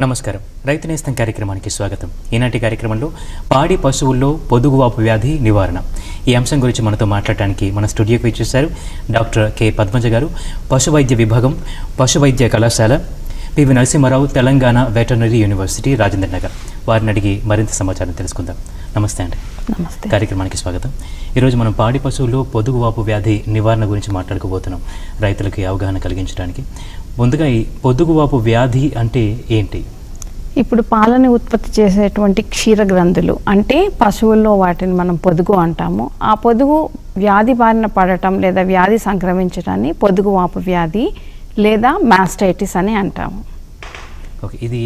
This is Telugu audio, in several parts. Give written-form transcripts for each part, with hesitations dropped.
నమస్కారం. రైతు నేస్తం కార్యక్రమానికి స్వాగతం. ఈనాటి కార్యక్రమంలో పాడి పశువుల్లో పొదుగువాపు వ్యాధి నివారణ ఈ అంశం గురించి మనతో మాట్లాడటానికి మన స్టూడియోకి వచ్చేసారు డాక్టర్ కె పద్మజ గారు, పశు వైద్య విభాగం, పశు వైద్య కళాశాల, PV Narasimharao, Telangana veterinary university, Rajendra Nagar. వారిని అడిగి మరింత సమాచారం తెలుసుకుందాం. నమస్తే అండి. నమస్తే. కార్యక్రమానికి స్వాగతం. ఈరోజు మనం పాడి పశువుల్లో పొదుగువాపు వ్యాధి నివారణ గురించి మాట్లాడుకోబోతున్నాం, రైతులకి అవగాహన కలిగించడానికి. ముందుగా ఈ పొదుగువాపు వ్యాధి అంటే ఏంటి? ఇప్పుడు పాలని ఉత్పత్తి చేసేటువంటి క్షీర గ్రంథులు అంటే పశువుల్లో వాటిని మనం పొదుగు అంటాము. ఆ పొదుగు వ్యాధి బారిన పడటం లేదా వ్యాధి సంక్రమించడాన్ని పొదుగువాపు వ్యాధి లేదా మాస్టైటిస్ అని అంటాము. ఓకే, ఇది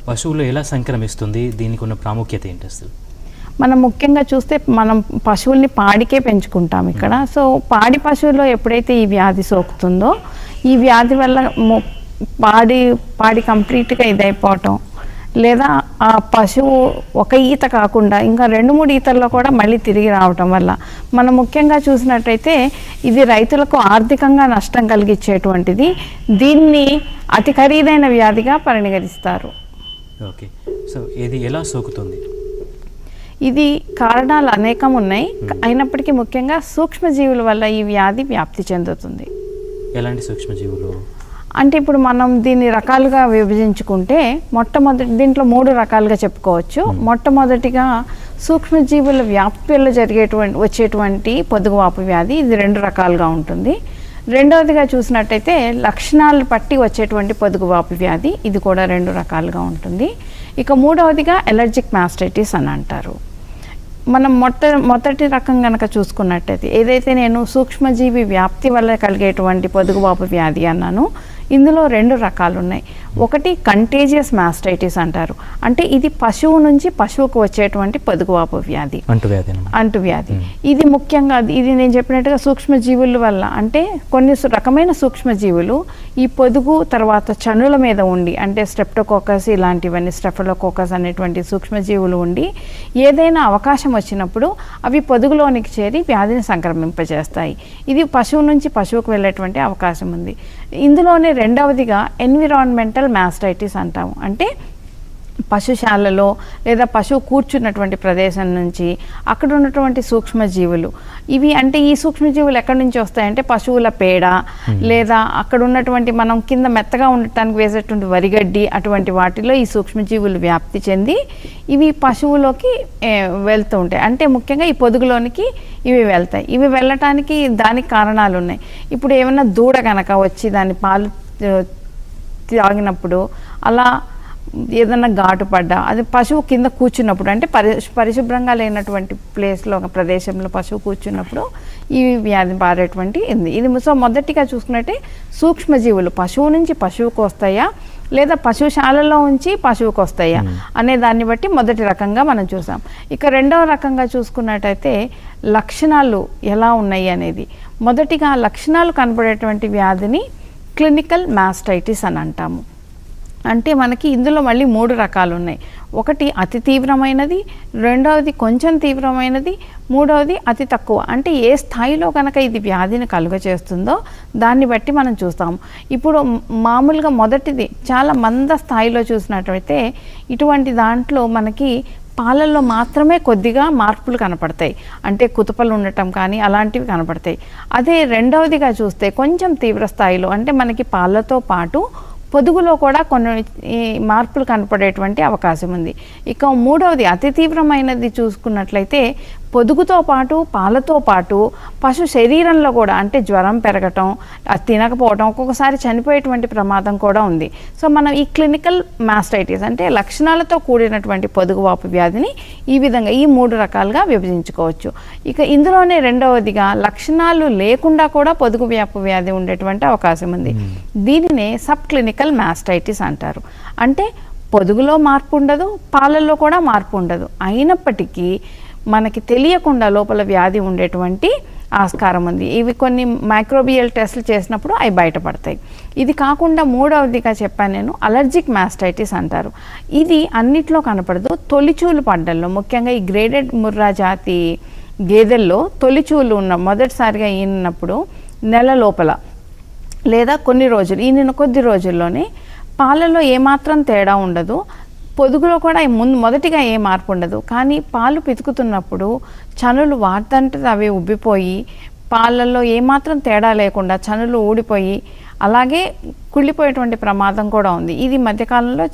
పశువుల్లో ఎలా సంక్రమిస్తుంది? దీనికి ఉన్న ప్రాముఖ్యత ఏంటి అసలు? మనం ముఖ్యంగా చూస్తే మనం పశువుల్ని పాడికే పెంచుకుంటాం ఇక్కడ. సో పాడి పశువుల్లో ఎప్పుడైతే ఈ వ్యాధి సోకుతుందో ఈ వ్యాధి వల్ల పాడి కంప్లీట్గా ఇదైపోవటం, లేదా ఆ పశువు ఒక ఈత కాకుండా ఇంకా 2-3 ఈతల్లో కూడా మళ్ళీ తిరిగి రావటం వల్ల మనం ముఖ్యంగా చూసినట్టయితే ఇది రైతులకు ఆర్థికంగా నష్టం కలిగించేటువంటిది. దీన్ని అతి ఖరీదైన వ్యాధిగా పరిగణిస్తారు. ఓకే, సో ఇది ఎలా సోకుతుంది? ఇది కారణాలు అనేకం ఉన్నాయి. అయినప్పటికీ ముఖ్యంగా సూక్ష్మజీవుల వల్ల ఈ వ్యాధి వ్యాప్తి చెందుతుంది. ఎలాంటి సూక్ష్మజీవులు అంటే ఇప్పుడు మనం దీన్ని రకాలుగా విభజించుకుంటే మొట్టమొదటి దీంట్లో 3 రకాలుగా చెప్పుకోవచ్చు. మొట్టమొదటిగా సూక్ష్మజీవుల వ్యాప్తిలో వచ్చేటువంటి పొదుగువాపు వ్యాధి, ఇది 2 రకాలుగా ఉంటుంది. రెండవదిగా చూసినట్టయితే లక్షణాలు పట్టి వచ్చేటువంటి పొదుగువాపు వ్యాధి, ఇది కూడా 2 రకాలుగా ఉంటుంది. ఇక మూడవదిగా ఎలర్జిక్ మాస్టైటిస్ అని అంటారు. మనం మొదటి రకం కనుక చూసుకున్నట్టయితే ఏదైతే నేను సూక్ష్మజీవి వ్యాప్తి వల్ల కలిగేటువంటి పొదుగువాపు వ్యాధి అన్నాను, ఇందులో 2 రకాలు ఉన్నాయి. ఒకటి కంటేజియస్ మాస్టైటిస్ అంటారు. అంటే ఇది పశువు నుంచి పశువుకు వచ్చేటువంటి పొదుగువాపు వ్యాధి, అంటువ్యాధి. ఇది ముఖ్యంగా ఇది నేను చెప్పినట్టుగా సూక్ష్మజీవుల వల్ల, అంటే కొన్ని రకమైన సూక్ష్మజీవులు ఈ పొదుగు తర్వాత చనుల మీద ఉండి, అంటే స్ట్రెప్టోకోకస్ ఇలాంటివన్నీ, స్టెఫలోకోకస్ అనేటువంటి సూక్ష్మజీవులు ఉండి ఏదైనా అవకాశం వచ్చినప్పుడు అవి పొదుగులోనికి చేరి వ్యాధిని సంక్రమింపజేస్తాయి. ఇది పశువు నుంచి పశువుకు వెళ్ళేటువంటి అవకాశం ఉంది. ఇందులోనే రెండవదిగా ఎన్విరాన్మెంటల్ మాస్టైటిస్ అంటాము. అంటే పశుశాలలో లేదా పశువు కూర్చున్నటువంటి ప్రదేశం నుంచి అక్కడ ఉన్నటువంటి సూక్ష్మజీవులు ఇవి, అంటే ఈ సూక్ష్మజీవులు ఎక్కడి నుంచి వస్తాయంటే పశువుల పేడ, లేదా అక్కడ ఉన్నటువంటి మనం కింద మెత్తగా ఉండటానికి వేసేటువంటి వరిగడ్డి, అటువంటి వాటిలో ఈ సూక్ష్మజీవులు వ్యాప్తి చెంది ఇవి పశువులోకి వెళ్తూ ఉంటాయి. అంటే ముఖ్యంగా ఈ పొదుగులోనికి ఇవి వెళ్తాయి. ఇవి వెళ్ళటానికి దానికి కారణాలు ఉన్నాయి. ఇప్పుడు ఏమైనా దూడ కనుక వచ్చి దాని పాలు తాగినప్పుడు అలా ఏదన్నా ఘాటు పడ్డా, అది పశువు కింద కూర్చున్నప్పుడు, అంటే పరిశుభ్రంగా లేనటువంటి ప్లేస్లో ఒక ప్రదేశంలో పశువు కూర్చున్నప్పుడు ఈ వ్యాధి పారేటువంటి ఇది. సో మొదటిగా చూసుకున్నట్టే సూక్ష్మజీవులు పశువు నుంచి పశువుకు వస్తాయా లేదా పశుశాలలో ఉంచి పశువుకు వస్తాయా అనే దాన్ని బట్టి మొదటి రకంగా మనం చూసాం. ఇక రెండవ రకంగా చూసుకున్నట్టయితే లక్షణాలు ఎలా ఉన్నాయి అనేది. మొదటిగా లక్షణాలు కనబడేటువంటి వ్యాధిని క్లినికల్ మాస్టైటిస్ అని అంటాము. అంటే మనకి ఇందులో మళ్ళీ 3 రకాలు ఉన్నాయి. ఒకటి అతి తీవ్రమైనది, రెండవది కొంచెం తీవ్రమైనది, మూడవది అతి తక్కువ. అంటే ఏ స్థాయిలో కనుక ఇది వ్యాధిని కలుగచేస్తుందో దాన్ని బట్టి మనం చూస్తాము. ఇప్పుడు మామూలుగా మొదటిది చాలా మంద స్థాయిలో చూసినట్లయితే ఇటువంటి దాంట్లో మనకి పాలల్లో మాత్రమే కొద్దిగా మార్పులు కనపడతాయి, అంటే కుతుపలు ఉండటం కానీ అలాంటివి కనపడతాయి. అదే రెండవదిగా చూస్తే కొంచెం తీవ్ర స్థాయిలో, అంటే మనకి పాలతో పాటు పొదుగులో కూడా కొన్ని మార్పులు కనపడేటువంటి అవకాశం ఉంది. ఇక మూడవది అతి తీవ్రమైనది చూసుకున్నట్లయితే పొదుగుతో పాటు పాలతో పాటు పశు శరీరంలో కూడా, అంటే జ్వరం పెరగటం, అది తినకపోవటం, ఒక్కొక్కసారి చనిపోయేటువంటి ప్రమాదం కూడా ఉంది. సో మనం ఈ క్లినికల్ మాస్టైటిస్ అంటే లక్షణాలతో కూడినటువంటి పొదుగువాపు వ్యాధిని ఈ విధంగా ఈ 3 రకాలుగా విభజించుకోవచ్చు. ఇక ఇందులోనే రెండవదిగా లక్షణాలు లేకుండా కూడా పొదుగువాపు వ్యాధి ఉండేటువంటి అవకాశం ఉంది. దీనినే సబ్ క్లినికల్ మాస్టైటిస్ అంటారు. అంటే పొదుగులో మార్పు ఉండదు, పాలల్లో కూడా మార్పు ఉండదు, అయినప్పటికీ మనకి తెలియకుండా లోపల వ్యాధి ఉండేటువంటి ఆస్కారం ఉంది. ఇవి కొన్ని మైక్రోబియల్ టెస్టులు చేసినప్పుడు అవి బయటపడతాయి. ఇది కాకుండా మూడవదిగా చెప్పాను నేను, అలర్జిక్ మాస్టైటిస్ అంటారు. ఇది అన్నిట్లో కనపడదు, తొలిచూలు పడ్డల్లో, ముఖ్యంగా ఈ గ్రేడెడ్ ముర్రా జాతి గేదెల్లో తొలిచూలు ఉన్న మొదటిసారిగా ఈనినప్పుడు నెల లోపల లేదా కొన్ని రోజులు ఈనిన కొద్ది రోజుల్లోనే పాలలో ఏమాత్రం తేడా ఉండదు, పొదుగులో కూడా మొదటిగా ఏ మార్పు ఉండదు. కానీ పాలు పితుకుతున్నప్పుడు చనులు వాటంటే అవి ఉబ్బిపోయి పాలల్లో ఏమాత్రం తేడా లేకుండా చనులు ఊడిపోయి అలాగే కుళ్ళిపోయేటువంటి ప్రమాదం కూడా ఉంది. ఇది మధ్యకాలంలో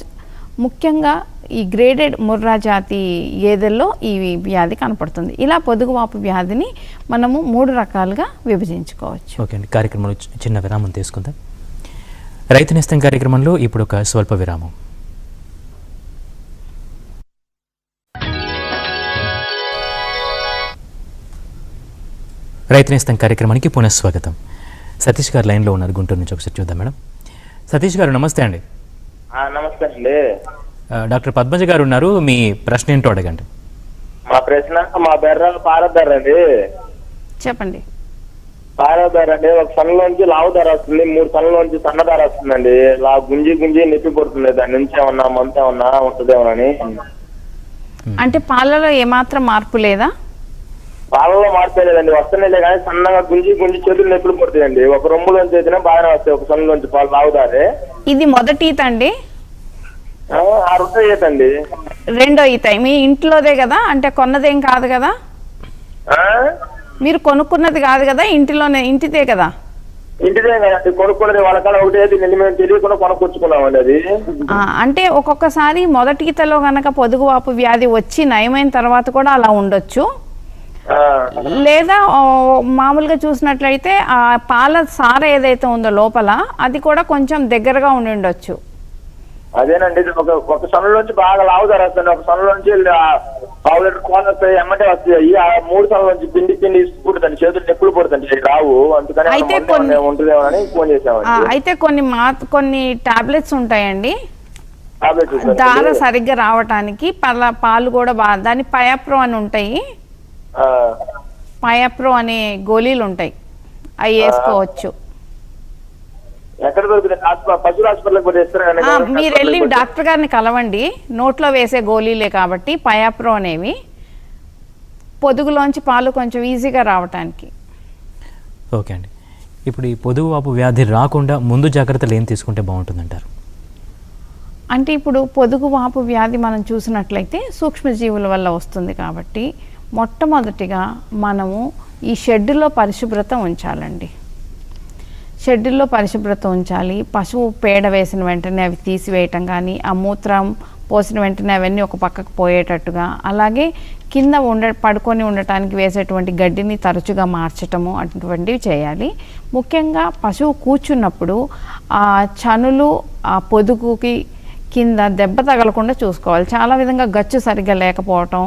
ముఖ్యంగా ఈ గ్రేడెడ్ ముర్రా జాతి గేదెల్లో ఈ వ్యాధి కనపడుతుంది. ఇలా పొదుగువాపు వ్యాధిని మనము 3 రకాలుగా విభజించుకోవచ్చు. ఓకే అండి, కార్యక్రమంలో చిన్న విరామం తీసుకుందాం. రైతు నేస్తం కార్యక్రమంలో ఇప్పుడు ఒక స్వల్ప విరామం. రైతు నేస్తం కార్యక్రమానికి పునఃస్వాగతం. సతీష్ గారు లైన్లో ఉన్నారు, గుంటూరు నుంచి. ఒకసారి చూద్దాం మేడం. సతీష్ గారు నమస్తే అండి. నమస్తే అండి. డాక్టర్ పద్మజ గారు ఉన్నారు, మీ ప్రశ్న ఏంటో అడగండి. మా ప్రశ్న మా బెర్ర పారదర్ర అండి. చెప్పండి. పారదర్ర అండి, ఒక సన్నలోంచి లావు ధర వస్తుంది, 3 సన్నలోంచి సన్న ధర వస్తుందండి. గుంజి నొప్పి పడుతుంది. దాని నుంచి ఏమన్నా మంత ఏమన్నా ఉంటుందేమోనని. అంటే పాలలో ఏమాత్రం మార్పు లేదా? పాలలో మార్పే లేదండి, వస్తున్నాయి కానీ సన్నగా గుంజి చేతులు నొప్పులు పడుతాయండి. ఒక రొమ్ములోంచి అయితేనే బాగానే వస్తాయి, ఒక సన్నలోంచి పాలు లావుదారే. ఇది మొదటి ఈత అండి? ఆ రెండో ఈత అండి. రెండో ఈత మీ ఇంట్లోదే కదా, అంటే కొన్నదేం కాదు కదా, మీరు కొనుక్కున్నది కాదు కదా, ఇంటిదే కదా? ఇంటిదే కదండి, కొనుక్కున్నది. వాళ్ళకాల ఒకటి మేము తెలియకుండా కొనుక్కొచ్చుకున్నామండి అది. అంటే ఒక్కొక్కసారి మొదటి ఈతలో గనక పొదుగువాపు వ్యాధి వచ్చి నయమైన తర్వాత కూడా అలా ఉండొచ్చు. లేదా మామూలుగా చూసినట్లయితే ఆ పాల సార ఏదైతే ఉందో లోపల అది కూడా కొంచెం దగ్గరగా ఉండి ఉండొచ్చు. అదేనండి, ఒక సొనలోంచి బాగా లావు ధరేస్తుంది, ఒక సొనలోంచి 1/2 లీటర్ కోన్ వస్తాయి, ఎమ్మటే వస్తాయి. ఆ 3 సొనలోంచి పిండి పుడుతుంది, చేతులు నొప్పులు పడుతుంది, రావు. అందుకని ఉంటుందేమోనని ఫోన్ చేసామండి. అయితే కొన్ని టాబ్లెట్స్ ఉంటాయండి దార సరిగ్గా రావటానికి. పాలు కూడా దాని పయాప్రో అని ఉంటాయి, పయాప్రో అనే గోళీలు ఉంటాయి, అవి వేసుకోవచ్చు. మీరు వెళ్ళి డాక్టర్ గారిని కలవండి. నోట్లో వేసే గోళీలే కాబట్టి పయాప్రో అనేవి పొదుగులోంచి పాలు కొంచెం ఈజీగా రావటానికి. ఓకే అండి, ఇప్పుడు ఈ పొదుగువాపు వ్యాధి రాకుండా ముందు జాగ్రత్తలు ఏం తీసుకుంటే బాగుంటుందంటారు? అంటే ఇప్పుడు పొదుగువాపు వ్యాధి మనం చూసినట్లయితే సూక్ష్మజీవుల వల్ల వస్తుంది కాబట్టి మొట్టమొదటిగా మనము ఈ షెడ్డులో పరిశుభ్రత ఉంచాలండి. షెడ్డుల్లో పరిశుభ్రత ఉంచాలి. పశువు పేడ వేసిన వెంటనే అవి తీసివేయటం కానీ, ఆ మూత్రం పోసిన వెంటనే అవన్నీ ఒక పక్కకు పోయేటట్టుగా, అలాగే కింద పడుకొని ఉండటానికి వేసేటువంటి గడ్డిని తరచుగా మార్చటము అటువంటివి చేయాలి. ముఖ్యంగా పశువు కూర్చున్నప్పుడు ఆ చనులు ఆ పొదుగుకి కింద దెబ్బ తగలకుండా చూసుకోవాలి. చాలా విధంగా గచ్చు సరిగ్గా లేకపోవటం,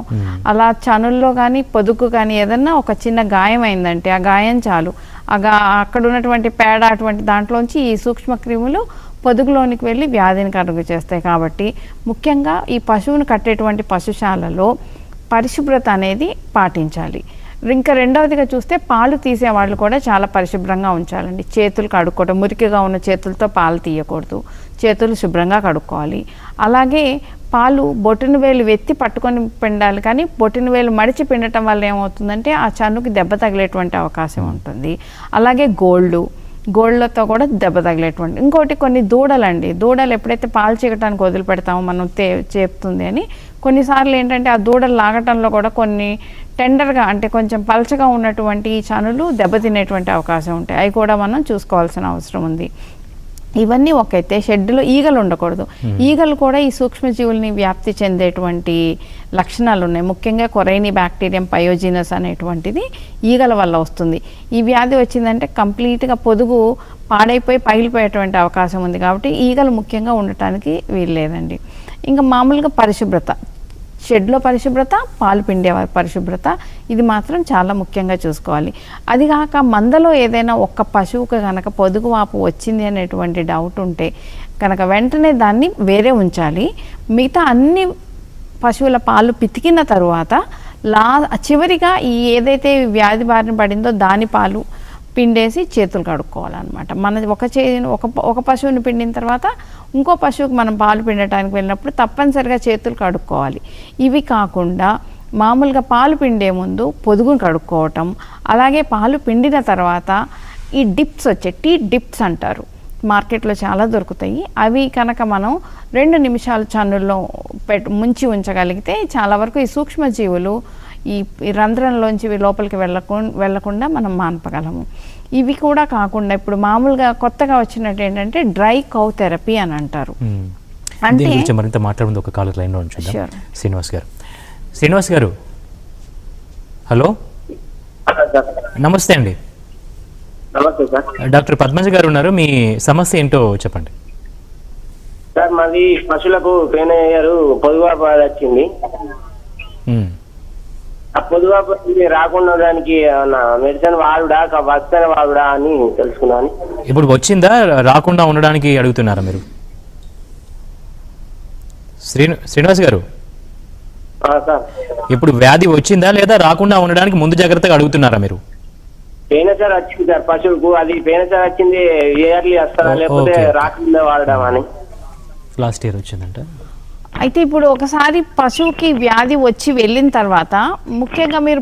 అలా చనుల్లో కానీ పొదుగు కానీ ఏదన్నా ఒక చిన్న గాయం అయిందంటే ఆ గాయం చాలు, అక్కడ ఉన్నటువంటి పేడ అటువంటి దాంట్లోంచి ఈ సూక్ష్మ క్రిములు పొదుగులోనికి వెళ్ళి వ్యాధిని కలుగు చేస్తాయి. కాబట్టి ముఖ్యంగా ఈ పశువును కట్టేటువంటి పశుశాలలో పరిశుభ్రత అనేది పాటించాలి. ఇంకా రెండవదిగా చూస్తే పాలు తీసే వాళ్ళు కూడా చాలా పరిశుభ్రంగా ఉంచాలండి. చేతులు కడుక్కోవడం, మురికిగా ఉన్న చేతులతో పాలు తీయకూడదు, చేతులు శుభ్రంగా కడుక్కోవాలి. అలాగే పాలు బొటన వేలు వెత్తి పట్టుకొని పిండాలి, కానీ బొటన వేలు మడిచి పిండటం వల్ల ఏమవుతుందంటే ఆ చనుకి దెబ్బ తగిలేటువంటి అవకాశం ఉంటుంది. అలాగే గోళ్ళతో కూడా దెబ్బ తగిలేటువంటి. ఇంకోటి కొన్ని దూడలు ఎప్పుడైతే పాలు చీకటానికి వదిలిపెడతామో మనం చేపుతుంది అని, కొన్నిసార్లు ఏంటంటే ఆ దూడలు లాగటంలో కూడా కొన్ని టెండర్గా అంటే కొంచెం పలచగా ఉన్నటువంటి చనులు దెబ్బతినేటువంటి అవకాశం ఉంటాయి. అవి కూడా మనం చూసుకోవాల్సిన అవసరం ఉంది. ఇవన్నీ ఒకైతే షెడ్డులో ఈగలు ఉండకూడదు. ఈగలు కూడా ఈ సూక్ష్మజీవుల్ని వ్యాప్తి చెందేటువంటి లక్షణాలు ఉన్నాయి. ముఖ్యంగా కొరైని బ్యాక్టీరియం పయోజినస్ అనేటువంటిది ఈగల వల్ల వస్తుంది. ఈ వ్యాధి వచ్చిందంటే కంప్లీట్గా పొదుగు పాడైపోయి పగిలిపోయేటువంటి అవకాశం ఉంది. కాబట్టి ఈగలు ముఖ్యంగా ఉండటానికి వీల్లేదండి. ఇంకా మామూలుగా పరిశుభ్రత, షెడ్లో పరిశుభ్రత, పాలు పిండే పరిశుభ్రత, ఇది మాత్రం చాలా ముఖ్యంగా చూసుకోవాలి. అది కాక మందలో ఏదైనా ఒక్క పశువుకు కనుక పొదుగువాపు వచ్చింది అనేటువంటి డౌట్ ఉంటే కనుక వెంటనే దాన్ని వేరే ఉంచాలి. మిగతా అన్ని పశువుల పాలు పితికిన తరువాత చివరిగా ఈ ఏదైతే వ్యాధి బారిన పడిందో దాని పాలు పిండేసి చేతులు కడుక్కోవాలన్నమాట. ఒక పశువుని పిండిన తర్వాత ఇంకో పశువుకి మనం పాలు పిండటానికి వెళ్ళినప్పుడు తప్పనిసరిగా చేతులు కడుక్కోవాలి. ఇవి కాకుండా మామూలుగా పాలు పిండే ముందు పొదుగును కడుక్కోవటం, అలాగే పాలు పిండిన తర్వాత ఈ డిప్స్ టీ డిప్స్ అంటారు, మార్కెట్లో చాలా దొరుకుతాయి. అవి కనుక మనం 2 నిమిషాలు చన్నుల్లో ముంచి ఉంచగలిగితే చాలా వరకు ఈ సూక్ష్మజీవులు ఈ రంధ్రంలోంచి లోపలికి వెళ్ళకుండా మనం మాన్పగలము. ఇవి కూడా కాకుండా ఇప్పుడు మామూలుగా కొత్తగా వచ్చినట్టు ఏంటంటే డ్రై కౌ థెరపీ అని అంటారు. అంటే మరింత మాట్లాడుతుంది ఒక కాలర్ లైన్లో ఉంచుదాం. శ్రీనివాస్ గారు హలో, నమస్తే అండి. నమస్తే సార్. డాక్టర్ పద్మజ గారు ఉన్నారు, మీ సమస్య ఏంటో చెప్పండి. సార్ మాది పశువులకు పెయిన్ అయ్యారు, పొదువాపు వచ్చింది. ఆ పొదువాపు రాకుండా దానికి మెడిసిన్ వాడుడా వస్తానే వాడుడా అని తెలుసుకున్నాను. ఇప్పుడు వచ్చిందా, రాకుండా ఉండడానికి అడుగుతున్నారా మీరు? శ్రీనివాస్ గారు సార్ ఇప్పుడు వ్యాధి వచ్చిందా లేదా రాకుండా ఉండడానికి ముందు జాగ్రత్తగా అడుగుతున్నారా మీరు? పెయినసార్ వచ్చింది సార్ పశువుకు, అది పెయినసార్ వచ్చింది ఇయర్లీ వస్తారా లేకపోతే రాకుండా వాడడం అని. లాస్ట్ ఇయర్ వచ్చిందంట. అయితే ఇప్పుడు ఒకసారి పశువుకి వ్యాధి వచ్చి వెళ్ళిన తర్వాత ముఖ్యంగా మీరు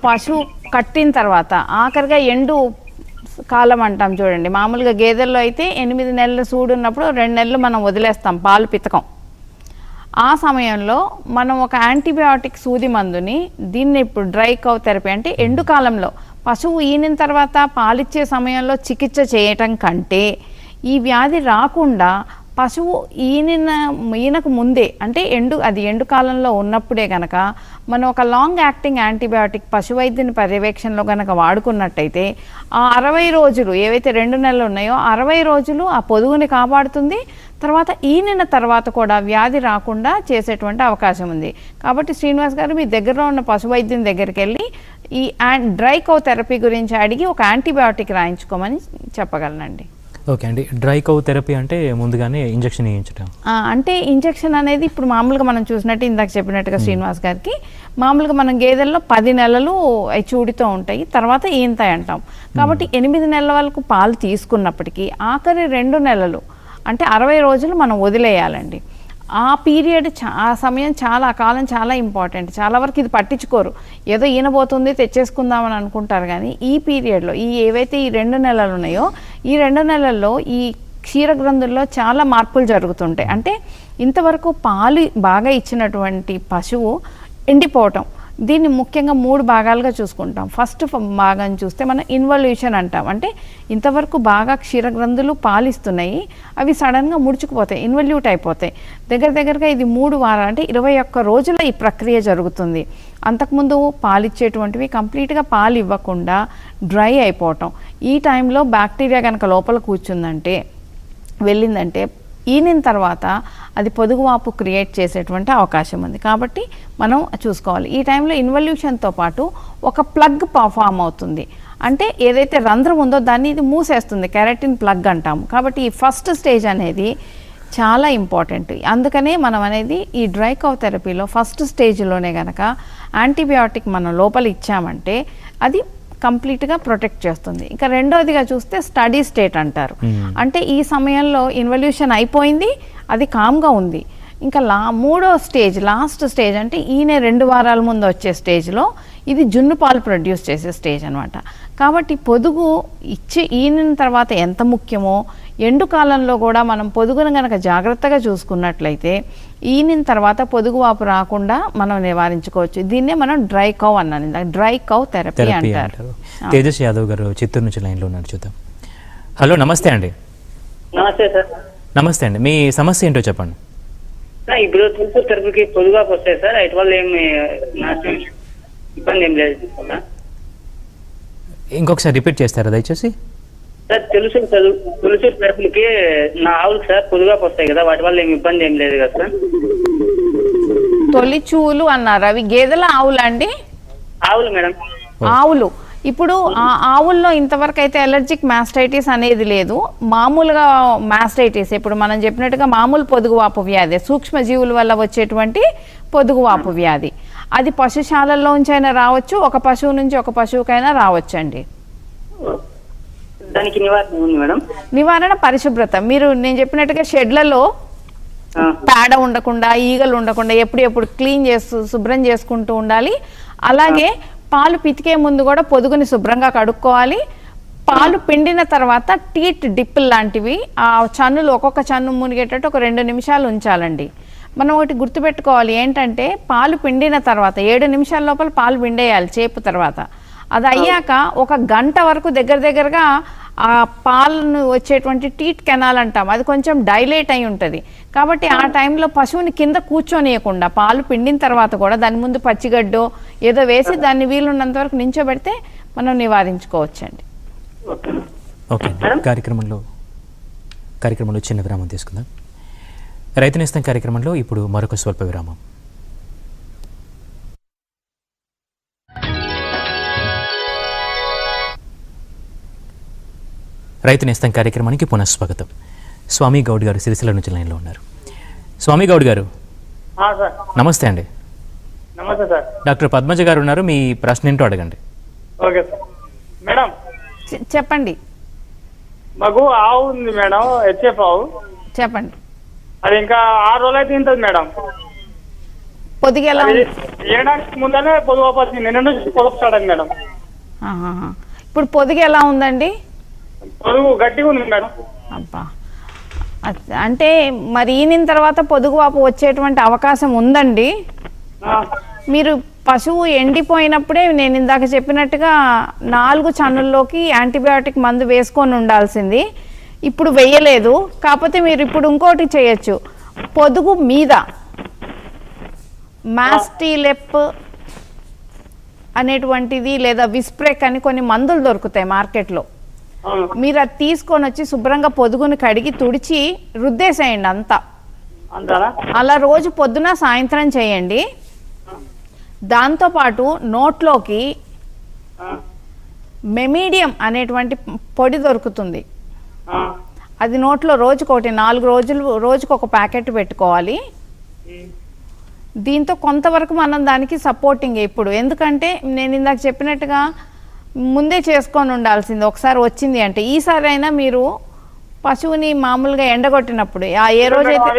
పశువు కట్టిన తర్వాత ఆఖరిగా ఎండు కాలం అంటాం చూడండి. మామూలుగా గేదెల్లో అయితే 8 నెలల సూడు ఉన్నప్పుడు 2 నెలలు మనం వదిలేస్తాం పాలు పితకం. ఆ సమయంలో మనం ఒక యాంటీబయాటిక్ సూది మందుని, దీన్ని ఇప్పుడు డ్రై కౌ థెరపీ అంటే ఎండు కాలంలో పశువు ఈనిన తర్వాత పాలిచ్చే సమయంలో చికిత్స చేయటం కంటే ఈ వ్యాధి రాకుండా పశువు ఈనకు ముందే అంటే ఎండు కాలంలో ఉన్నప్పుడే కనుక మనం ఒక లాంగ్ యాక్టింగ్ యాంటీబయాటిక్ పశువైద్యుని పర్యవేక్షణలో కనుక వాడుకున్నట్టయితే ఆ 60 రోజులు ఏవైతే 2 నెలలు ఉన్నాయో 60 రోజులు ఆ పొదుగుని కాపాడుతుంది. తర్వాత ఈనిన తర్వాత కూడా వ్యాధి రాకుండా చేసేటువంటి అవకాశం ఉంది. కాబట్టి శ్రీనివాస్ గారు మీ దగ్గరలో ఉన్న పశువైద్యుని దగ్గరికి వెళ్ళి ఈ డ్రై కౌ థెరపీ గురించి అడిగి ఒక యాంటీబయాటిక్ రాయించుకోమని చెప్పగలనండి. ఓకే అండి. డ్రై కౌ థెరపీ అంటే ముందుగానే ఇంజెక్షన్ వేయించడం అంటే ఇంజెక్షన్ అనేది ఇప్పుడు మామూలుగా మనం చూసినట్టు ఇందాక చెప్పినట్టుగా శ్రీనివాస్ గారికి మామూలుగా మనం గేదెల్లో 10 నెలలు చూడితో ఉంటాయి, తర్వాత ఈంతాయి అంటాం. కాబట్టి 8 నెలల వరకు పాలు తీసుకున్నప్పటికీ ఆఖరి 2 నెలలు అంటే 60 రోజులు మనం వదిలేయాలండి. ఆ పీరియడ్ ఆ సమయం ఆ కాలం చాలా ఇంపార్టెంట్. చాలా వరకు ఇది పట్టించుకోరు, ఏదో ఈనబోతుంది తెచ్చేసుకుందామని అనుకుంటారు. కానీ ఈ పీరియడ్లో ఏవైతే ఈ 2 నెలలు ఉన్నాయో ఈ 2 నెలల్లో ఈ క్షీరగ్రంథుల్లో చాలా మార్పులు జరుగుతుంటాయి. అంటే ఇంతవరకు పాలు బాగా ఇచ్చినటువంటి పశువు ఎండిపోవటం, దీన్ని ముఖ్యంగా 3 భాగాలుగా చూసుకుంటాం. ఫస్ట్ భాగం చూస్తే మనం ఇన్వల్యూషన్ అంటాం. అంటే ఇంతవరకు బాగా క్షీరగ్రంథులు పాలిస్తున్నాయి, అవి సడన్గా ముడుచుకుపోతాయి, ఇన్వల్యూట్ అయిపోతాయి. దగ్గరగా ఇది 3 వారాలు అంటే 21 రోజుల ఈ ప్రక్రియ జరుగుతుంది. అంతకుముందు పాలిచ్చేటువంటివి కంప్లీట్గా పాలు ఇవ్వకుండా డ్రై అయిపోవటం. ఈ టైంలో బ్యాక్టీరియా కనుక లోపల కూర్చుందంటే వెళ్ళిందంటే ఈనిన తర్వాత అది పొదుగువాపు క్రియేట్ చేసేటువంటి అవకాశం ఉంది. కాబట్టి మనం చూసుకోవాలి. ఈ టైంలో ఇన్వల్యూషన్తో పాటు ఒక ప్లగ్ ఫామ్ అవుతుంది. అంటే ఏదైతే రంధ్రం ఉందో దాన్ని ఇది మూసేస్తుంది, కెరటిన్ ప్లగ్ అంటాము. కాబట్టి ఈ ఫస్ట్ స్టేజ్ అనేది చాలా ఇంపార్టెంట్. అందుకనే మనం అనేది ఈ డ్రై కౌ థెరపీలో ఫస్ట్ స్టేజ్లోనే కనుక యాంటీబయాటిక్ మనం లోపల ఇచ్చామంటే అది కంప్లీట్గా ప్రొటెక్ట్ చేస్తుంది. ఇంకా రెండోదిగా చూస్తే స్టడీ స్టేట్ అంటారు. అంటే ఈ సమయంలో ఇన్వల్యూషన్ అయిపోయింది, అది కామ్గా ఉంది. ఇంకా మూడో స్టేజ్ లాస్ట్ స్టేజ్ అంటే ఈయన 2 వారాల ముందు వచ్చే స్టేజ్లో ఇది జున్ను పాలు ప్రొడ్యూస్ చేసే స్టేజ్ అనమాట. కాబట్టి పొదుగు ఈనిన తర్వాత ఎంత ముఖ్యమో ఎండు కాలంలో కూడా మనం పొదుగును కనుక జాగ్రత్తగా చూసుకున్నట్లయితే ఈనిన తర్వాత పొదుగు వాపు రాకుండా మనం నివారించుకోవచ్చు. దీన్నే మనం డ్రై కౌ అన్నాను, డ్రై కౌ థెరపీ అంటారు. తేజస్ యాదవ్ గారు చిత్తూరు నుంచి లైన్లో ఉన్నారు, చూద్దాం. హలో, నమస్తే అండి. నమస్తే సార్. నమస్తే అండి, మీ సమస్య ఏంటో చెప్పండి. ఇప్పుడు తులసి తరపుకి పొదుగా వస్తాయి సార్, ఇటు వల్ల ఏమి ఇబ్బంది ఏం లేదు. ఇంకొకసారి రిపీట్ చేస్తారా దయచేసి? సార్ తులసి తరపులకి నా ఆవులు సార్ పొదుగా వస్తాయి కదా, వాటి వల్ల ఏమి ఇబ్బంది ఏం లేదు కదా సార్? తొలిచూలు అన్నారు, అవి గేదెల ఆవులా అండి? ఆవులు మేడం, ఆవులు. ఇప్పుడు ఆ ఆవుల్లో ఇంతవరకు అయితే ఎలర్జిక్ మాస్టైటిస్ అనేది లేదు. మామూలుగా మాస్టైటిస్ ఇప్పుడు మనం చెప్పినట్టుగా మామూలు పొదుగువాపు వ్యాధి, సూక్ష్మజీవుల వల్ల వచ్చేటువంటి పొదుగువాపు వ్యాధి. అది పశుశాలల్లో ఉంచైనా రావచ్చు, ఒక పశువు నుంచి ఒక పశువుకైనా రావచ్చండి. దానికి నివారణ ఉంది మేడం? నివారణ పరిశుభ్రత. నేను చెప్పినట్టుగా షెడ్లలో పేడ ఉండకుండా, ఈగలు ఉండకుండా ఎప్పుడు క్లీన్ శుభ్రం చేసుకుంటూ ఉండాలి. అలాగే పాలు పితికే ముందు కూడా పొదుగుని శుభ్రంగా కడుక్కోవాలి. పాలు పిండిన తర్వాత టీట్ డిప్ లాంటివి ఆ చన్నులు ఒక్కొక్క చన్ను మునిగేటట్టు ఒక 2 నిమిషాలు ఉంచాలండి. మనం ఒకటి గుర్తుపెట్టుకోవాలి ఏంటంటే పాలు పిండిన తర్వాత 7 నిమిషాల లోపల పాలు పిండేయాలి చేపు తర్వాత. అది అయ్యాక 1 గంట వరకు దగ్గరగా ఆ పాలను వచ్చేటువంటి టీట్ కెనాల్ అంటాం, అది కొంచెం డైలేట్ అయి ఉంటుంది. కాబట్టి ఆ టైంలో పశువుని కింద కూర్చొనియకుండా పాలు పిండిన తర్వాత కూడా దాని ముందు పచ్చిగడ్డో ఏదో వేసి దాన్ని వీలున్నంత వరకు నించోబెడితే మనం నివారించుకోవచ్చండి. ఓకే, కార్యక్రమంలో చిన్న విరామం తీసుకుందాం. రైతు నేస్తం కార్యక్రమంలో ఇప్పుడు మరొక స్వల్ప విరామం. రైతు నేస్తం కార్యక్రమానికి పునఃస్వాగతం. స్వామి గౌడ్ గారు సిరిసిల్ల నుంచి లైన్లో ఉన్నారు. స్వామి గౌడ్ గారు నమస్తే అండి. నమస్తే సార్. డాక్టర్ పద్మజ గారు ఉన్నారు, మీ ప్రశ్న ఏంటో అడగండి. Okay sir. మేడం చెప్పండి. మాకు ఆవు ఉంది మేడం, హెచ్ఎఫ్ ఆవు. చెప్పండి. అది ఇంకా 6 రోజులు అయితే తింటుంది మేడం. పొదిగి ఎలా ఉంది? ఏడానికి ముందనే పొదుగు వచ్చింది, నిన్న నుంచి పొదుగు స్టార్ట్ అయింది మేడం. ఇప్పుడు పొదిగి ఎలా ఉందండి? పొదుగు గట్టిగా ఉంది మేడం. అబ్బా, అంటే మరి ఈనిన తర్వాత పొదుగు వాపు వచ్చేటువంటి అవకాశం ఉందండి. మీరు పశువు ఎండిపోయినప్పుడే నేను ఇందాక చెప్పినట్టుగా 4 చన్నుల్లోకి యాంటీబయాటిక్ మందు వేసుకొని ఉండాల్సింది. ఇప్పుడు వెయ్యలేదు. కాకపోతే మీరు ఇప్పుడు ఇంకోటి చేయొచ్చు. పొదుగు మీద మాస్టిలెప్ అనేటువంటిది లేదా విస్ప్రెక్ అని కొన్ని మందులు దొరుకుతాయి మార్కెట్లో. మీరు అది తీసుకొని వచ్చి శుభ్రంగా పొదుగుని కడిగి తుడిచి రుద్దేసేయండి అంతా. అలా రోజు పొద్దున సాయంత్రం చేయండి. దాంతోపాటు నోట్లోకి మెమీడియం అనేటువంటి పొడి దొరుకుతుంది. అది నోట్లో రోజుకొకటి 4 రోజులు రోజుకు ఒక ప్యాకెట్ పెట్టుకోవాలి. దీంతో కొంతవరకు మనం దానికి సపోర్టింగ్ ఇప్పుడు, ఎందుకంటే నేను ఇందాక చెప్పినట్టుగా ముందే చేసుకొని ఉండాల్సింది. ఒకసారి వచ్చింది అంటే ఈసారి అయినా మీరు పశువుని మామూలుగా ఎండగొట్టినప్పుడు ఏ రోజైతే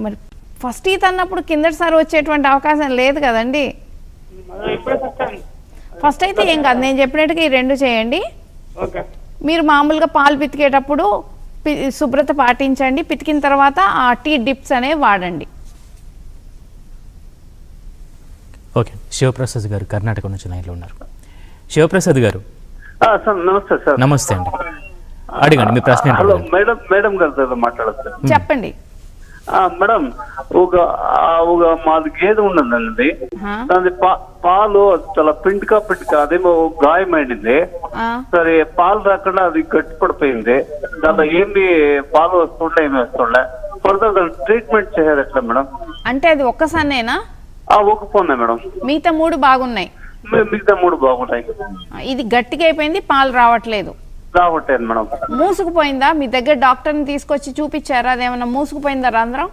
మరి ఫస్ట్ ఈత అన్నప్పుడు కిందటిసారి వచ్చేటువంటి అవకాశం లేదు కదండి. ఫస్ట్ అయితే ఏం కాదు, నేను చెప్పినట్టుగా ఈ 2 చేయండి. మీరు మామూలుగా పాలు పితికేటప్పుడు శుభ్రత పాటించండి. పితికిన తర్వాత ఆ టీ డిప్స్ అనేవి వాడండి. ఓకే, శివప్రసాద్ గారు కర్ణాటక నుంచి లైన్లో ఉన్నారు. శివప్రసాద్ గారు నమస్తే సార్. నమస్తే అండి, అడగండి మీ ప్రశ్న. హలో మేడం గారు మాట్లాడచ్చు. చెప్పండి. మేడం, ఒక మాది గేదె ఉన్నదండి. దాని పాలు చాలా పిండికా అదేమో గాయమైంది. సరే పాలు రాకుండా అది గట్టిపడిపోయింది. దాంట్లో ఏమి పాలు వస్తుండే ఏమి వస్తుండే ఫర్దర్ ట్రీట్మెంట్ చేయాలి ఎట్లా మేడం? అంటే అది ఒక్కసారినేనా? ఒక ఫోన్ మేడం. మిగతా 3 బాగున్నాయి. మిగతా 3 బాగున్నాయి. ఇది గట్టిగా అయిపోయింది, పాలు రావట్లేదు. రావట్లేదు మేడం. మూసుకుపోయిందా? మీ దగ్గర డాక్టర్ని తీసుకొచ్చి చూపించారా? అదేమన్నా మూసుకుపోయిందా రంధ్రం?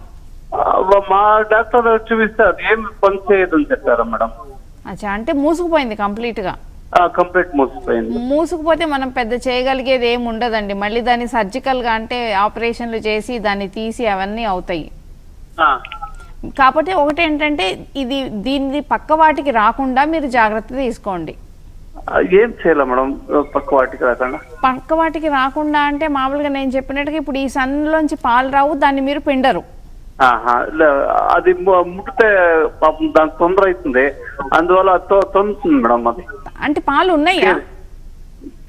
మా డాక్టర్ చూపిస్తే అది ఏం పని చేయదని చెప్పారా మేడం? అచ్చా, అంటే మూసుకుపోయింది కంప్లీట్ గా? కంప్లీట్ మూసుకుపోయింది. మూసుకుపోతే మనం పెద్ద చేయగలిగేది ఏమి ఉండదండి. మళ్ళీ దాన్ని సర్జికల్ గా అంటే ఆపరేషన్లు చేసి దాన్ని తీసి అవన్నీ అవుతాయి. కాకపోతే ఒకటి ఏంటంటే దీన్ని పక్క వాటికి రాకుండా మీరు జాగ్రత్త తీసుకోండి. ఏం చేయాలి మేడం పక్క వాటికి రాకుండా? పక్క వాటికి రాకుండా అంటే మామూలుగా నేను చెప్పినట్టుగా ఇప్పుడు ఈ సన్నులోంచి పాలు రావు, దాన్ని మీరు పిండరు. అది ముట్టితే పాపం దానికి తొందర అవుతుంది, అందువల్ల తొందుతుంది మేడం. అది అంటే పాలు ఉన్నాయా?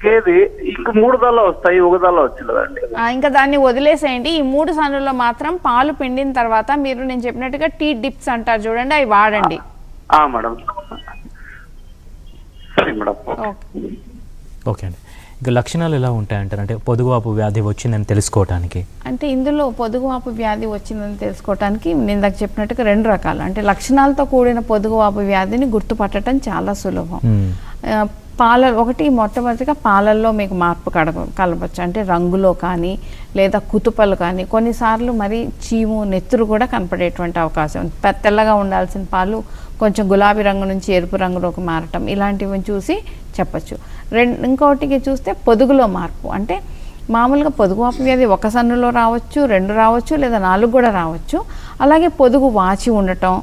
గేది ఇంక 3 దాల్లో వస్తాయి, 1 దాల్లో వచ్చలేదండి. ఇంకా దాన్ని వదిలేసేయండి. ఈ 3 సన్నుల్లో మాత్రం పాలు పిండిన తర్వాత మీరు నేను చెప్పినట్టుగా టీ డిప్స్ అంటారు చూడండి, అవి వాడండి. మేడం సరే మేడం. ఓకే అండి, ఇంకా లక్షణాలు ఎలా ఉంటాయంటారు? అంటే పొదుగువాపు వ్యాధి వచ్చిందని తెలుసుకోవటానికి అంటే ఇందులో పొదుగువాపు వ్యాధి వచ్చిందని తెలుసుకోవటానికి నేను ఇందాక చెప్పినట్టుగా 2 రకాలు. అంటే లక్షణాలతో కూడిన పొదుగువాపు వ్యాధిని గుర్తుపట్టడం చాలా సులభం. మొట్టమొదటిగా పాలల్లో మీకు మార్పు కలవచ్చు. అంటే రంగులో కానీ లేదా కుతుపలు కానీ, కొన్నిసార్లు మరి చీము నెత్తురు కూడా కనపడేటువంటి అవకాశం. తెల్లగా ఉండాల్సిన పాలు కొంచెం గులాబీ రంగు నుంచి ఎరుపు రంగులోకి మారటం, ఇలాంటివి చూసి చెప్పచ్చు. ఇంకోటికి చూస్తే పొదుగులో మార్పు. అంటే మామూలుగా పొదుగువాపు వ్యాధి 1 సన్నులో రావచ్చు, 2 రావచ్చు, లేదా 4 కూడా రావచ్చు. అలాగే పొదుగు వాచి ఉండటం,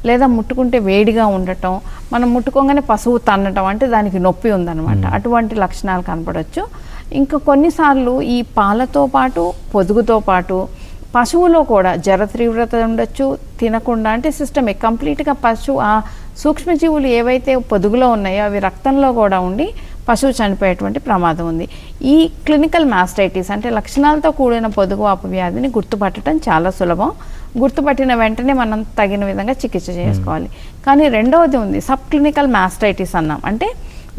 లేదా ముట్టుకుంటే వేడిగా ఉండటం, మనం ముట్టుకోగానే పశువు తన్నటం అంటే దానికి నొప్పి ఉందన్నమాట. అటువంటి లక్షణాలు కనపడవచ్చు. ఇంకా కొన్నిసార్లు ఈ పాలతో పాటు పొదుగుతో పాటు పశువులో కూడా జర తీవ్రత ఉండొచ్చు. తినకుండా అంటే సిస్టమిక్ కంప్లీట్గా పశువు ఆ సూక్ష్మజీవులు ఏవైతే పొదుగులో ఉన్నాయో అవి రక్తంలో కూడా ఉండి పశువు చనిపోయేటువంటి ప్రమాదం ఉంది. ఈ క్లినికల్ మాస్టైటిస్ అంటే లక్షణాలతో కూడిన పొదుగువాపు వ్యాధిని గుర్తుపట్టడం చాలా సులభం. గుర్తుపట్టిన వెంటనే మనం తగిన విధంగా చికిత్స చేసుకోవాలి. కానీ రెండవది ఉంది సబ్ క్లినికల్ మాస్టైటిస్ అన్నాం. అంటే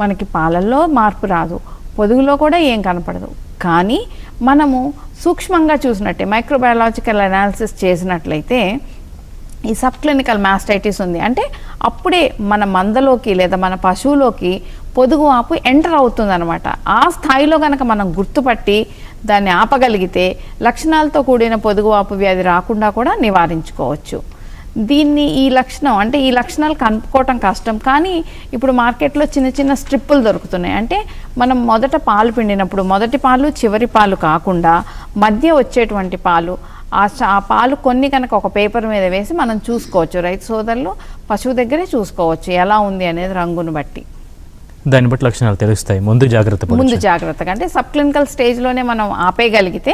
మనకి పాలల్లో మార్పు రాదు, పొదుగులో కూడా ఏం కనపడదు, కానీ మనము సూక్ష్మంగా చూసినట్టే మైక్రోబయాలజికల్ అనాలిసిస్ చేసినట్లయితే ఈ సబ్ క్లినికల్ మాస్టైటిస్ ఉంది. అంటే అప్పుడే మన మందలోకి లేదా మన పశువులోకి పొదుగువాపు ఎంటర్ అవుతుందన్నమాట. ఆ స్థాయిలో కనుక మనం గుర్తుపట్టి దాన్ని ఆపగలిగితే లక్షణాలతో కూడిన పొదుగువాపు వ్యాధి రాకుండా కూడా నివారించుకోవచ్చు. దీన్ని ఈ లక్షణం అంటే ఈ లక్షణాలు కనుక్కోవటం కష్టం, కానీ ఇప్పుడు మార్కెట్లో చిన్న చిన్న స్ట్రిప్పులు దొరుకుతున్నాయి. అంటే మనం మొదట పాలు పిండినప్పుడు మొదటి పాలు చివరి పాలు కాకుండా మధ్య వచ్చేటువంటి పాలు, ఆ పాలు కొన్ని కనుక ఒక పేపర్ మీద వేసి మనం చూసుకోవచ్చు. రైతు సోదరులు పశువు దగ్గరే చూసుకోవచ్చు ఎలా ఉంది అనేది రంగును బట్టి. దాన్ని బట్టి లక్షణాలు తెలుస్తాయి. ముందు జాగ్రత్తగా అంటే సబ్ క్లినికల్ స్టేజ్లోనే మనం ఆపేయగలిగితే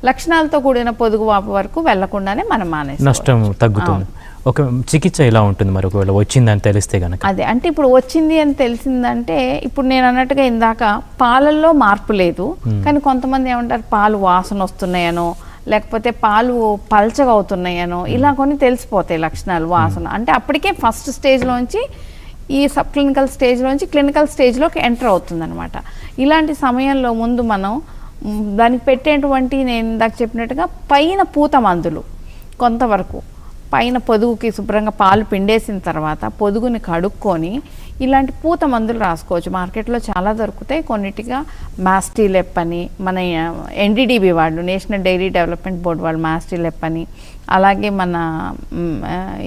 లక్షణాలతో కూడిన పొదుగువాపు వరకు వెళ్లకుండానే మనం మానేస్తాం, నష్టం తగ్గుతుంది. ఒక చికిత్స ఎలా ఉంటుంది మరి ఒకవేళ వచ్చిందని తెలిస్తే కనుక? అదే అంటే ఇప్పుడు వచ్చింది అని తెలిసిందంటే ఇప్పుడు నేను అన్నట్టుగా ఇందాక పాలల్లో మార్పు లేదు, కానీ కొంతమంది ఏమంటారు పాలు వాసన వస్తున్నాయనో లేకపోతే పాలు పల్చగా అవుతున్నాయనో ఇలా కొన్ని తెలిసిపోతాయి లక్షణాలు, వాసన. అంటే అప్పటికే ఫస్ట్ స్టేజ్లోంచి ఈ సబ్ క్లినికల్ స్టేజ్లోంచి క్లినికల్ స్టేజ్లోకి ఎంటర్ అవుతుందన్నమాట. ఇలాంటి సమయంలో ముందు మనం దానికి పెట్టేటువంటి నేను ఇందాక చెప్పినట్టుగా పైన పూత మందులు కొంతవరకు పైన పొదుగుకి శుభ్రంగా పాలు పిండేసిన తర్వాత పొదుగుని కడుక్కొని ఇలాంటి పూత మందులు రాసుకోవచ్చు. మార్కెట్లో చాలా దొరుకుతాయి. కొన్నిటిగా మాస్టిలెప్ అని, మన ఎన్డీడీబీ వాళ్ళు నేషనల్ డైరీ డెవలప్మెంట్ బోర్డు వాళ్ళు మాస్టిలెప్ అని, అలాగే మన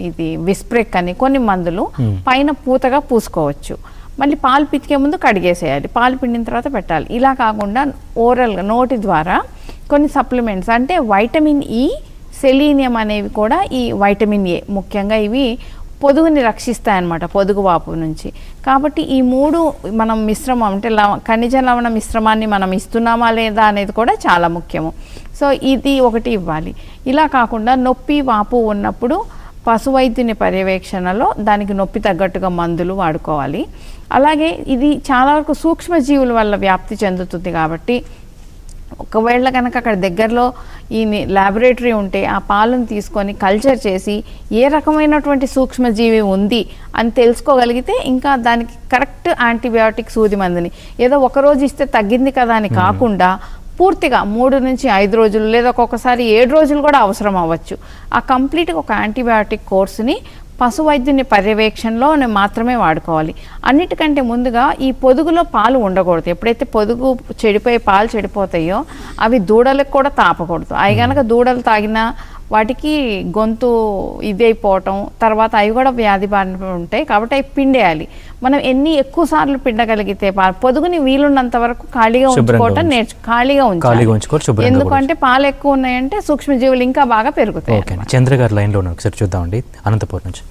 ఇది విస్ప్రెక్ అని కొన్ని మందులు పైన పూతగా పూసుకోవచ్చు. మళ్ళీ పాలు పితికే ముందు కడిగేసేయాలి, పాలు పిండిన తర్వాత పెట్టాలి. ఇలా కాకుండా ఓరల్గా నోటి ద్వారా కొన్ని సప్లిమెంట్స్ అంటే వైటమిన్ ఈ, సెలీనియం అనేవి కూడా ఈ వైటమిన్ ఏ ముఖ్యంగా ఇవి పొదుగుని రక్షిస్తాయన్నమాట పొదుగు వాపు నుంచి. కాబట్టి ఈ మూడు మనం మిశ్రమం అంటే ఖనిజ లవణ మిశ్రమాన్ని మనం ఇస్తున్నామా లేదా అనేది కూడా చాలా ముఖ్యము. సో ఇది ఒకటి ఇవ్వాలి. ఇలా కాకుండా నొప్పి వాపు ఉన్నప్పుడు పశు వైద్యుని పర్యవేక్షణలో దానికి నొప్పి తగ్గట్టుగా మందులు వాడుకోవాలి. అలాగే ఇది చాలా వరకు సూక్ష్మజీవుల వల్ల వ్యాప్తి చెందుతుంది కాబట్టి ఒకవేళ కనుక అక్కడ దగ్గరలో ఈ ల్యాబొరేటరీ ఉంటే ఆ పాలను తీసుకొని కల్చర్ చేసి ఏ రకమైనటువంటి సూక్ష్మజీవి ఉంది అని తెలుసుకోగలిగితే ఇంకా దానికి కరెక్ట్ యాంటీబయాటిక్ సూది మందుని ఏదో ఒకరోజు ఇస్తే తగ్గింది కదా అని కాకుండా పూర్తిగా 3 నుంచి 5 రోజులు లేదా ఒక్కొక్కసారి 7 రోజులు కూడా అవసరం అవ్వచ్చు. ఆ కంప్లీట్గా ఒక యాంటీబయాటిక్ కోర్సుని పశు వైద్యుని పర్యవేక్షణలో మాత్రమే వాడుకోవాలి. అన్నిటికంటే ముందుగా ఈ పొదుగులో పాలు ఉండకూడదు. ఎప్పుడైతే పొదుగు చెడిపోయి పాలు చెడిపోతాయో అవి దూడలకు కూడా తాపకూడదు. అవి కనుక దూడలు తాగినా వాటికి గొంతు ఇదైపోవటం, తర్వాత అవి కూడా వ్యాధి బారిన ఉంటాయి. కాబట్టి అవి పిండేయాలి. మనం ఎక్కువ సార్లు పిండగలిగితే పొదుగుని వీలున్నంత వరకు ఖాళీగా ఉంచుకోవటం ఖాళీగా ఉంచాలి. ఎందుకంటే పాలు ఎక్కువ ఉన్నాయంటే సూక్ష్మజీవులు ఇంకా బాగా పెరుగుతాయి. చంద్ర గారు లైన్ లో ఒకసారి చూద్దామండి, అనంతపురం నుంచి.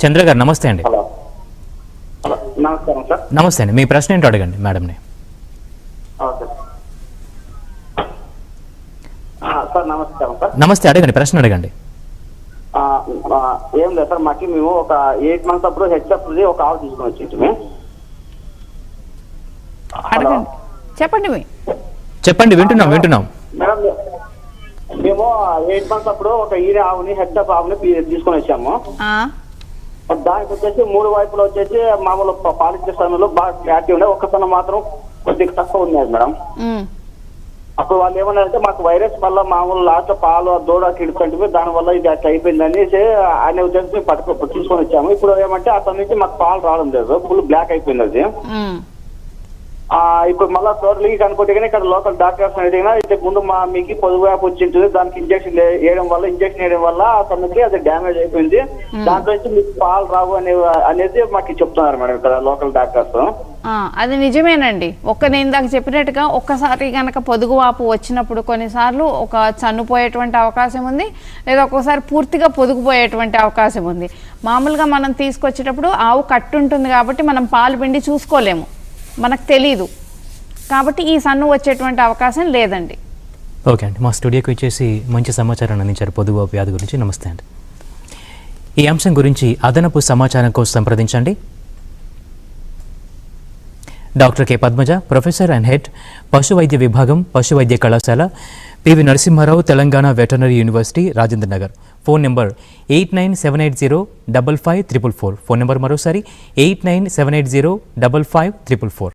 చంద్ర గారు నమస్తే అండి. నమస్కారం సార్. నమస్తే అండి, మీ ప్రశ్న ఏంటో అడగండి మేడంని. సార్ నమస్కారం సార్. నమస్తే, అడగండి, ప్రశ్న అడగండి. ఏం లేదు సార్, మాకు మేము ఒక 8 months అప్పుడు హెచ్ఎఫ్ ఒక ఆవు తీసుకుని వచ్చి చెప్పండి వింటున్నాం మేడం. మేము 8 months అప్పుడు ఒక ఈరే ఆవుని హెచ్ఎఫ్ ఆవుని తీసుకొని వచ్చాము. దానికి వచ్చేసి 3 వైపులు వచ్చేసి మామూలు పాలిచ్చే సమయంలో బాగా క్లారిటీ ఉండే, ఒక్క సన్న మాత్రం కొద్దిగా తక్కువ ఉన్నాయి మేడం. అప్పుడు వాళ్ళు ఏమన్నారంటే మాకు వైరస్ వల్ల మామూలు లాస్ట్ పాలు దూడ కిడుకుంటే దాని వల్ల ఇది అట్లా అయిపోయింది అనేసి ఆయన ఉద్దేశం తీసుకొని వచ్చాము. ఇప్పుడు ఏమంటే అతని నుంచి మాకు పాలు రావడం లేదు, ఫుల్ బ్లాక్ అయిపోయింది అది. ఇప్పుడు మళ్ళీ టోటల్ కనుకుంటే కానీ ఇక్కడ లోకల్ డాక్టర్స్ అడిగినా ఇంతకు ముందు మీకు పొదుగు వ్యాప్ వచ్చింటుంది, దానికి ఇంజక్షన్ వేయడం వల్ల అతనికి అది డ్యామేజ్ అయిపోయింది, దాంట్లో నుంచి మీకు పాలు రావు అనేది మాకు చెప్తున్నారు మేడం ఇక్కడ లోకల్ డాక్టర్స్. అది నిజమేనండి. నేను ఇందాక చెప్పినట్టుగా ఒక్కసారి కనుక పొదుగువాపు వచ్చినప్పుడు కొన్నిసార్లు ఒక చన్నుపోయేటువంటి అవకాశం ఉంది, లేదా ఒక్కోసారి పూర్తిగా పొదుగుపోయేటువంటి అవకాశం ఉంది. మామూలుగా మనం తీసుకొచ్చేటప్పుడు ఆవు కట్టు ఉంటుంది కాబట్టి మనం పాలు పిండి చూసుకోలేము, మనకు తెలీదు, కాబట్టి ఈ సన్ను వచ్చేటువంటి అవకాశం లేదండి. ఓకే అండి, మా స్టూడియోకి వచ్చేసి మంచి సమాచారాన్ని అందించారు పొదుగువాపు వ్యాధి గురించి. నమస్తే అండి. ఈ అంశం గురించి అదనపు సమాచారం కోసం సంప్రదించండి doctor K Padmaja, professor and head పశు వైద్య విభాగం, పశు వైద్య కళాశాల, PV Narasimharao, Telangana veterinary university, Rajendra Nagar. Phone number 8978055444. Phone number మరోసారి 8978055444.